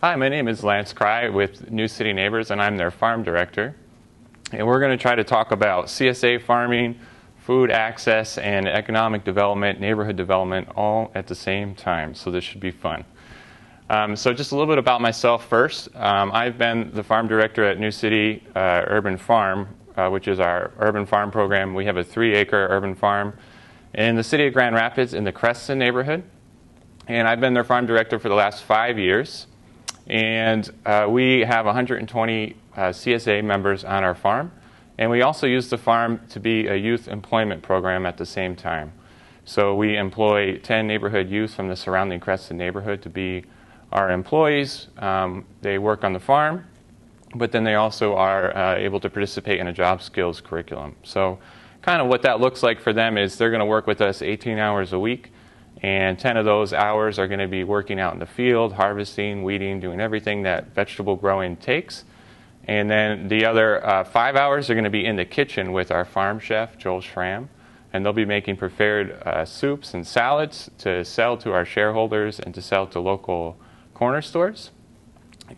Hi, my name is Lance Kraai with New City Neighbors, and I'm their farm director. And we're going to try to talk about CSA farming, food access, and economic development, neighborhood development, all at the same time. So this should be fun. So just a little bit about myself first. I've been the farm director at New City Urban Farm, which is our urban farm program. We have a 3-acre urban farm in the city of Grand Rapids in the Creston neighborhood. And I've been their farm director for the last 5 years. And we have 120 CSA members on our farm. And we also use the farm to be a youth employment program at the same time. So we employ 10 neighborhood youth from the surrounding Creston neighborhood to be our employees. They work on the farm, but then they also are able to participate in a job skills curriculum. So kind of what that looks like for them is they're going to work with us 18 hours a week. And 10 of those hours are going to be working out in the field, harvesting, weeding, doing everything that vegetable growing takes. And then the other 5 hours are going to be in the kitchen with our farm chef, Joel Schramm. And they'll be making prepared soups and salads to sell to our shareholders and to sell to local corner stores.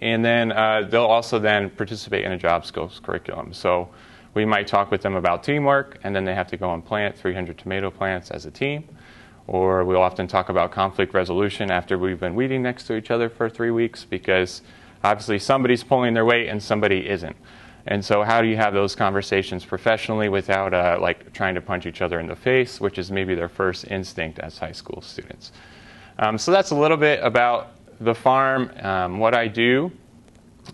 And then they'll also then participate in a job skills curriculum. So we might talk with them about teamwork, and then they have to go and plant 300 tomato plants as a team. Or we'll often talk about conflict resolution after we've been weeding next to each other for 3 weeks, because obviously somebody's pulling their weight and somebody isn't. And so how do you have those conversations professionally without like trying to punch each other in the face, which is maybe their first instinct as high school students. So that's a little bit about the farm, what I do.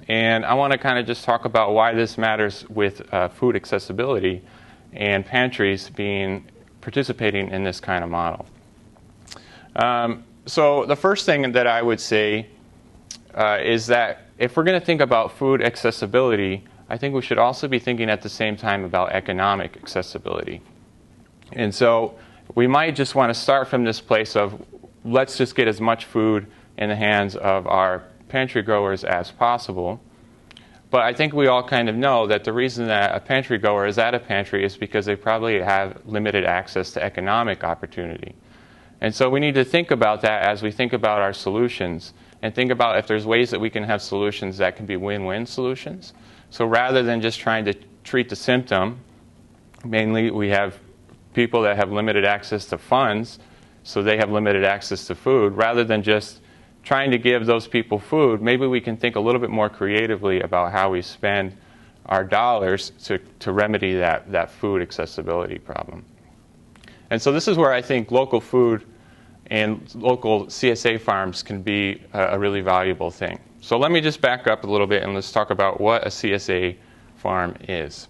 And I want to kind of just talk about why this matters with food accessibility and pantries participating in this kind of model. So the first thing that I would say is that if we're going to think about food accessibility, I think we should also be thinking at the same time about economic accessibility. And so we might just want to start from this place of let's just get as much food in the hands of our pantry growers as possible. But I think we all kind of know that the reason that a pantry grower is at a pantry is because they probably have limited access to economic opportunity. And so we need to think about that as we think about our solutions, and think about if there's ways that we can have solutions that can be win-win solutions. So rather than just trying to treat the symptom, mainly we have people that have limited access to funds, so they have limited access to food. Rather than just trying to give those people food, maybe we can think a little bit more creatively about how we spend our dollars to remedy that food accessibility problem. And so this is where I think local food and local CSA farms can be a really valuable thing. So let me just back up a little bit and let's talk about what a CSA farm is.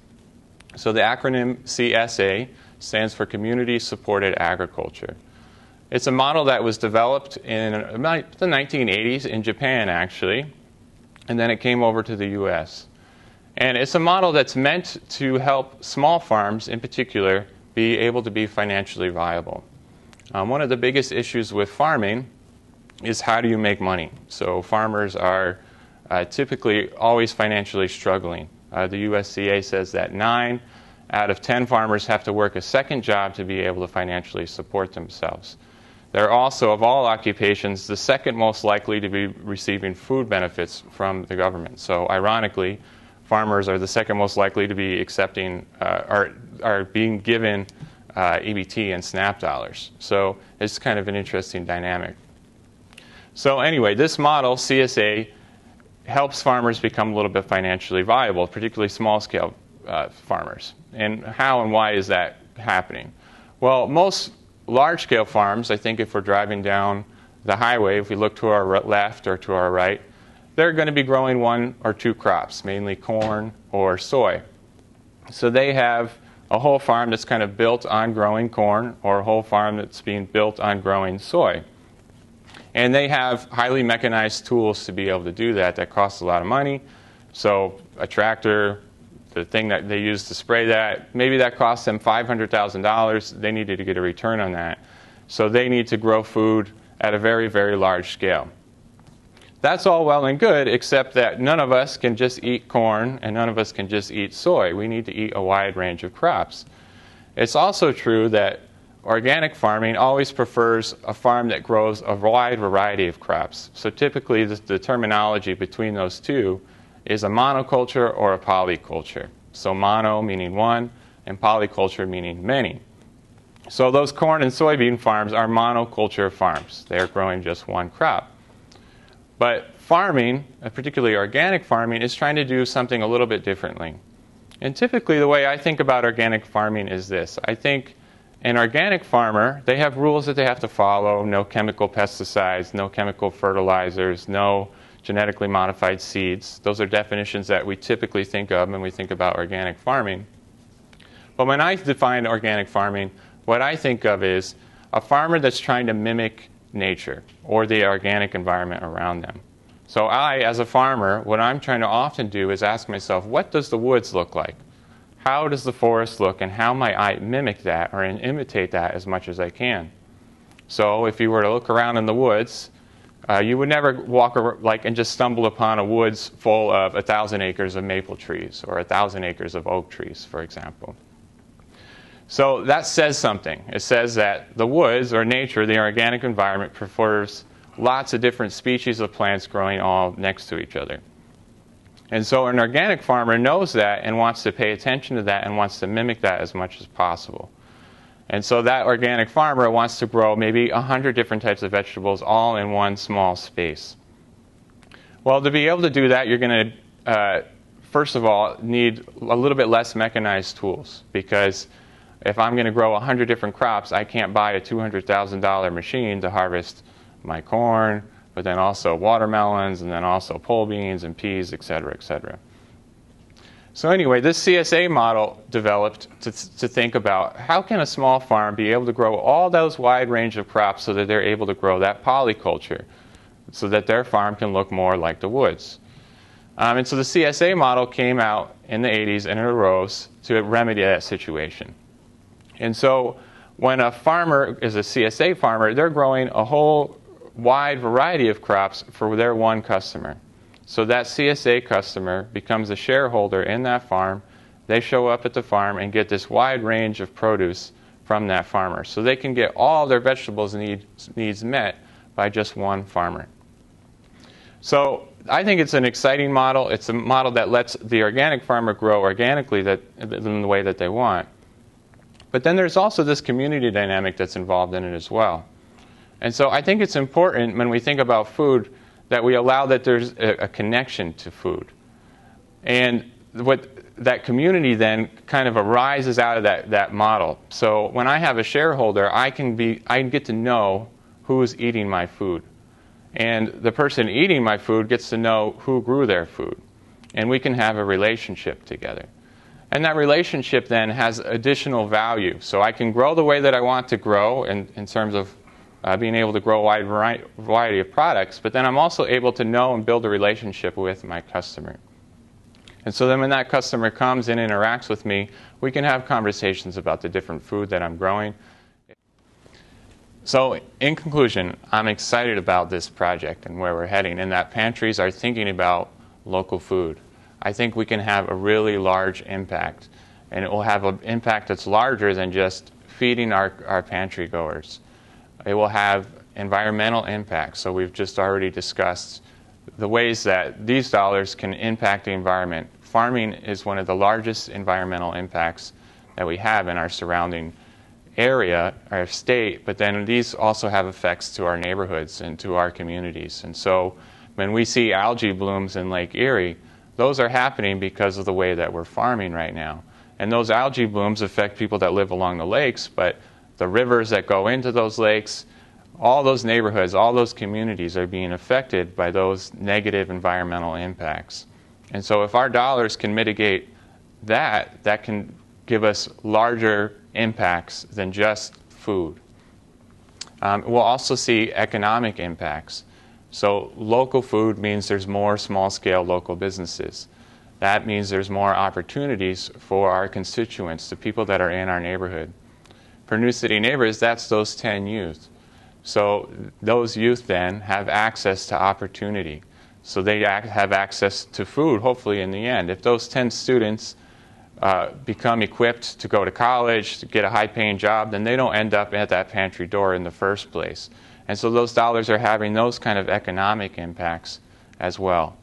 So the acronym CSA stands for Community Supported Agriculture. It's a model that was developed in the 1980s in Japan, actually, and then it came over to the US. And it's a model that's meant to help small farms in particular be able to be financially viable. One of the biggest issues with farming is how do you make money? So farmers are typically always financially struggling. The USDA says that 9 out of 10 farmers have to work a second job to be able to financially support themselves. They're also, of all occupations, the second most likely to be receiving food benefits from the government. So ironically, farmers are the second most likely to be accepting, are being given EBT and SNAP dollars. So it's kind of an interesting dynamic. So anyway, this model, CSA, helps farmers become a little bit financially viable, particularly small-scale farmers. And how and why is that happening? Well, most large-scale farms, I think if we're driving down the highway, if we look to our left or to our right, they're going to be growing 1 or 2 crops, mainly corn or soy. So they have a whole farm that's kind of built on growing corn, or a whole farm that's being built on growing soy. And they have highly mechanized tools to be able to do that cost a lot of money. So a tractor, the thing that they use to spray that, maybe that cost them $500,000. They needed to get a return on that. So they need to grow food at a very, very large scale. That's all well and good, except that none of us can just eat corn and none of us can just eat soy. We need to eat a wide range of crops. It's also true that organic farming always prefers a farm that grows a wide variety of crops. So typically the terminology between those two is a monoculture or a polyculture. So mono meaning one and polyculture meaning many. So those corn and soybean farms are monoculture farms. They're growing just one crop. But farming, particularly organic farming, is trying to do something a little bit differently. And typically the way I think about organic farming is this. I think an organic farmer, they have rules that they have to follow: no chemical pesticides, no chemical fertilizers, no genetically modified seeds. Those are definitions that we typically think of when we think about organic farming. But when I define organic farming, what I think of is a farmer that's trying to mimic nature or the organic environment around them. So I, as a farmer, what I'm trying to often do is ask myself, what does the woods look like? How does the forest look, and how might I mimic that or imitate that as much as I can? So if you were to look around in the woods, you would never walk and just stumble upon a woods full of 1,000 acres of maple trees or 1,000 acres of oak trees, for example. So that says something. It says that the woods, or nature, the organic environment, prefers lots of different species of plants growing all next to each other. And so an organic farmer knows that and wants to pay attention to that and wants to mimic that as much as possible. And so that organic farmer wants to grow maybe 100 different types of vegetables all in one small space. Well, to be able to do that, you're going to, first of all, need a little bit less mechanized tools, because if I'm going to grow 100 different crops, I can't buy a $200,000 machine to harvest my corn, but then also watermelons, and then also pole beans and peas, et cetera, et cetera. So anyway, this CSA model developed to think about how can a small farm be able to grow all those wide range of crops so that they're able to grow that polyculture, so that their farm can look more like the woods. And so the CSA model came out in the 80s and it arose to remedy that situation. And so when a farmer is a CSA farmer, they're growing a whole wide variety of crops for their one customer. So that CSA customer becomes a shareholder in that farm. They show up at the farm and get this wide range of produce from that farmer. So they can get all their vegetables needs met by just one farmer. So I think it's an exciting model. It's a model that lets the organic farmer grow organically in the way that they want. But then there's also this community dynamic that's involved in it as well. And so I think it's important when we think about food that we allow that there's a connection to food. And what that community then kind of arises out of that model. So when I have a shareholder, I can get to know who's eating my food. And the person eating my food gets to know who grew their food. And we can have a relationship together. And that relationship then has additional value. So I can grow the way that I want to grow in terms of being able to grow a wide variety of products, but then I'm also able to know and build a relationship with my customer. And so then when that customer comes and interacts with me, we can have conversations about the different food that I'm growing. So in conclusion, I'm excited about this project and where we're heading, and that pantries are thinking about local food. I think we can have a really large impact, and it will have an impact that's larger than just feeding our pantry goers. It will have environmental impacts. So we've just already discussed the ways that these dollars can impact the environment. Farming is one of the largest environmental impacts that we have in our surrounding area, our state, but then these also have effects to our neighborhoods and to our communities. And so when we see algae blooms in Lake Erie, those are happening because of the way that we're farming right now. And those algae blooms affect people that live along the lakes, but the rivers that go into those lakes, all those neighborhoods, all those communities are being affected by those negative environmental impacts. And so if our dollars can mitigate that, that can give us larger impacts than just food. We'll also see economic impacts. So local food means there's more small-scale local businesses. That means there's more opportunities for our constituents, the people that are in our neighborhood. For New City Neighbors, that's those 10 youth. So those youth then have access to opportunity. So they have access to food, hopefully, in the end. If those 10 students become equipped to go to college, to get a high-paying job, then they don't end up at that pantry door in the first place. And so those dollars are having those kind of economic impacts as well.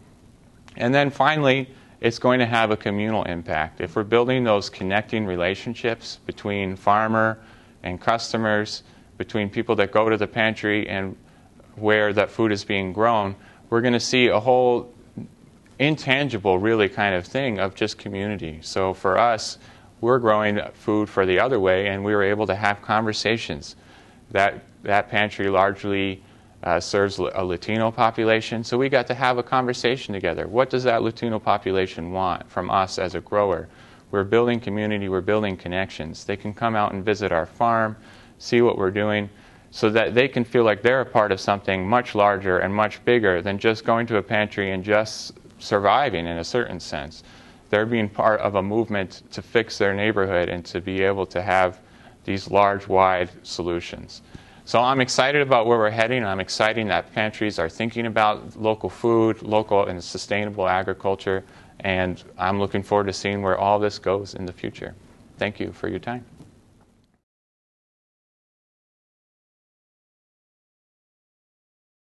And then finally, it's going to have a communal impact. If we're building those connecting relationships between farmer and customers, between people that go to the pantry and where that food is being grown, we're going to see a whole intangible, really, kind of thing of just community. So for us, we're growing food for the other way, and we were able to have conversations. That pantry largely serves a Latino population, so we got to have a conversation together. What does that Latino population want from us as a grower? We're building community, we're building connections. They can come out and visit our farm, see what we're doing, so that they can feel like they're a part of something much larger and much bigger than just going to a pantry and just surviving in a certain sense. They're being part of a movement to fix their neighborhood and to be able to have these large, wide solutions. So I'm excited about where we're heading. I'm excited that pantries are thinking about local food, local and sustainable agriculture, and I'm looking forward to seeing where all this goes in the future. Thank you for your time.